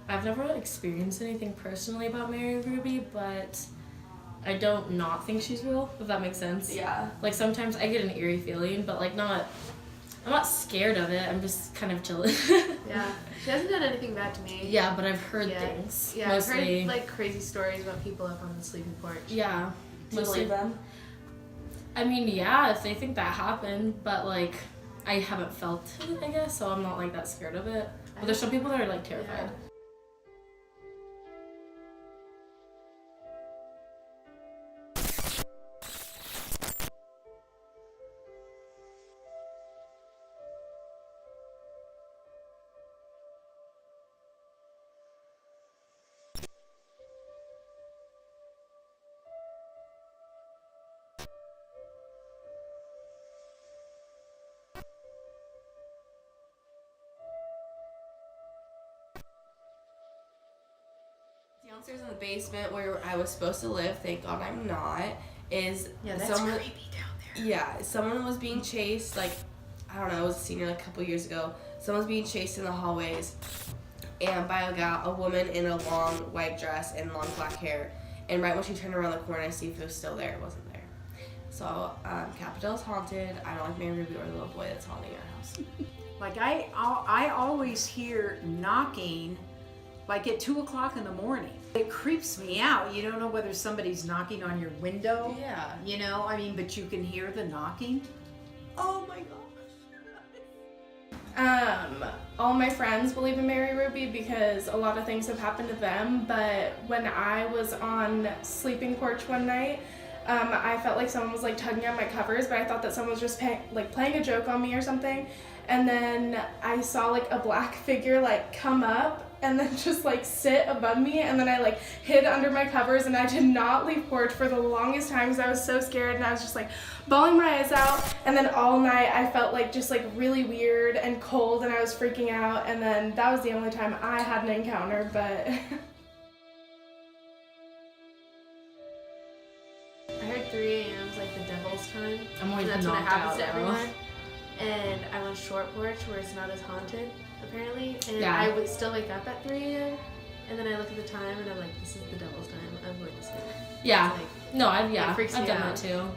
I've never experienced anything personally about Mary Ruby, but I don't not think she's real, if that makes sense. Yeah. Like sometimes I get an eerie feeling, but like I'm not scared of it. I'm just kind of chilling. Yeah. She hasn't done anything bad to me. Yeah, but I've heard things. Yeah, mostly. I've heard like crazy stories about people up on the sleeping porch. Yeah. Do you believe them? I mean, yeah, if they think that happened, but like I haven't felt it, I guess, so I'm not like that scared of it. But there's some people that are like terrified. Yeah. Downstairs in the basement where I was supposed to live, thank God I'm not, is that's someone, creepy down there. yeah, someone was being chased, like, I don't know, I was a senior like a couple years ago. Someone was being chased in the hallways and by a woman in a long white dress and long black hair. And right when she turned around the corner, I see if it was still there. It wasn't there. So, Capito's haunted. I don't like Mary Ruby or the little boy that's haunting our house. Like I always hear knocking like at 2 o'clock in the morning. It creeps me out. You don't know whether somebody's knocking on your window. Yeah. You know, I mean, but you can hear the knocking. Oh my gosh. All my friends believe in Mary Ruby because a lot of things have happened to them, but when I was on sleeping porch one night, I felt like someone was like tugging on my covers, but I thought that someone was just playing a joke on me or something. And then I saw like a black figure like come up and then just like sit above me, and then I like hid under my covers, and I did not leave porch for the longest time because I was so scared, and I was just like bawling my eyes out. And then all night I felt like just like really weird and cold, and I was freaking out, and then that was the only time I had an encounter. But I heard 3 a.m. is like the devil's time. I'm always and that's when it knocked happens out, to though. everyone. And I'm on short porch where it's not as haunted, apparently. And Yeah. I would still wake up at 3 a.m. And then I look at the time and I'm like, this is the devil's time. I'm going to sleep. Yeah. It's like, No, it freaks I've me done out. that too.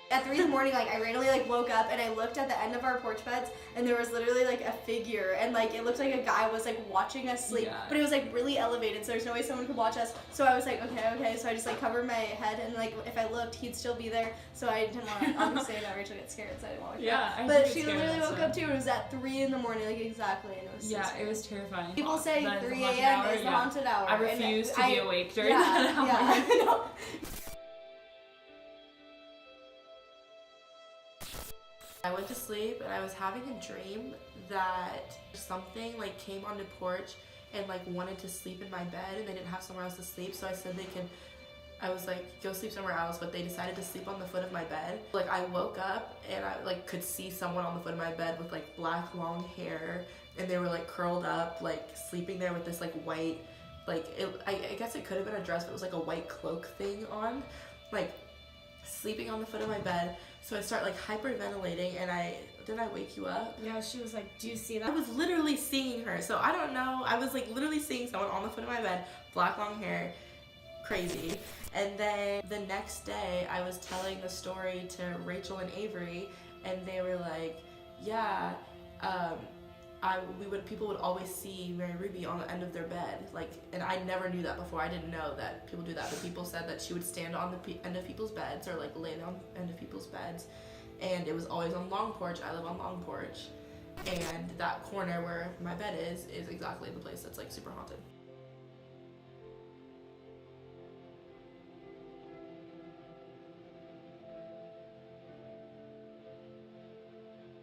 At 3 in the morning, like I randomly like woke up and I looked at the end of our porch beds, and there was literally like a figure, and like it looked like a guy was like watching us sleep, Yeah. but it was like really elevated, so there's no way someone could watch us. So I was like, okay. So I just like covered my head, and like if I looked, he'd still be there. So I didn't want to obviously I know Rachel gets scared, so I didn't want to. Yeah, I But get she scared literally of that woke stuff. up too. And it was at 3 in the morning, like exactly. And it was so Yeah, scary. it was terrifying. People say That is 3 the haunted a.m. hour, is the yeah. haunted hour. I and refuse to be awake during yeah, that hour. Yeah, I know. I went to sleep and I was having a dream that something like came on the porch and like wanted to sleep in my bed, and they didn't have somewhere else to sleep, so I said I was like, go sleep somewhere else, but they decided to sleep on the foot of my bed. Like I woke up and I like could see someone on the foot of my bed with like black long hair, and they were like curled up, like sleeping there with this like white, like I guess it could have been a dress, but it was like a white cloak thing on, like sleeping on the foot of my bed. So I start like hyperventilating, and did I wake you up? yeah, she was like, do you see I that? was literally seeing her, so I don't know. I was like literally seeing someone on the foot of my bed, black long hair, crazy. And then the next day, I was telling the story to Rachel and Avery, and they were like, yeah, people would always see Mary Ruby on the end of their bed, like, and I never knew that before. I didn't know that people do that, but people said that she would stand on the end of people's beds or like lay on the end of people's beds, and it was always on Long Porch. I live on Long Porch, and that corner where my bed is exactly the place that's like super haunted.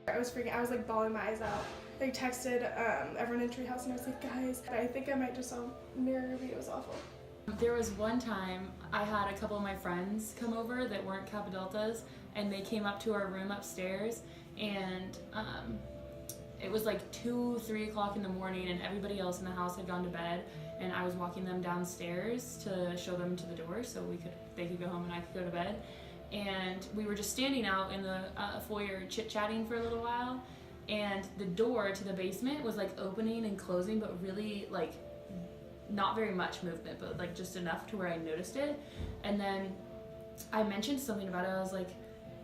I was freaking. I was like bawling my eyes out. I texted everyone in Treehouse, and I was like, guys, I think I might just saw Mary Ruby. It was awful. There was one time I had a couple of my friends come over that weren't Kappa Deltas, and they came up to our room upstairs, and it was like 2-3 o'clock in the morning, and everybody else in the house had gone to bed, and I was walking them downstairs to show them to the door so they could go home and I could go to bed. And we were just standing out in the foyer chit-chatting for a little while, and the door to the basement was like opening and closing, but really like not very much movement, but like just enough to where I noticed it. And then I mentioned something about it. I was like,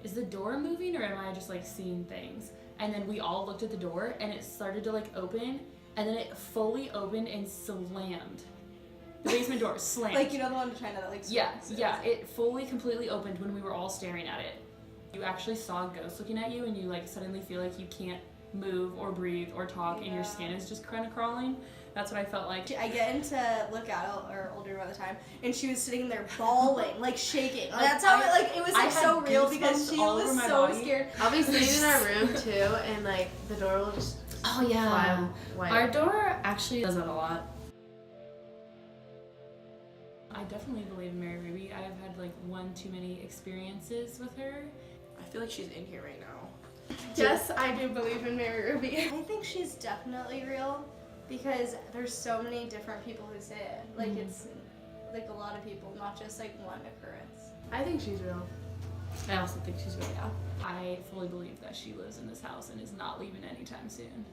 is the door moving or am I just like seeing things? And then we all looked at the door and it started to like open, and then it fully opened and slammed. The basement door slammed. Like, you know the one in China that like Yeah, swings? yeah, it fully completely opened when we were all staring at it. You actually saw a ghost looking at you, and you like suddenly feel like you can't move or breathe or talk, and your skin is just kind of crawling. That's what I felt like. I get into look out or older by the time, and she was sitting there bawling, like shaking. That's how it was I like had so real because goosebumps she all was over my so body. scared. I'll be sitting in our room too, and like the door will just Oh yeah. fly wide. Our door actually does that a lot. I definitely believe in Mary Ruby. I have had like one too many experiences with her. I feel like she's in here right now. Yes, I do believe in Mary Ruby. I think she's definitely real because there's so many different people who say it. Like it's like a lot of people, not just like one occurrence. I think she's real. I also think she's really out. I fully believe that she lives in this house and is not leaving anytime soon.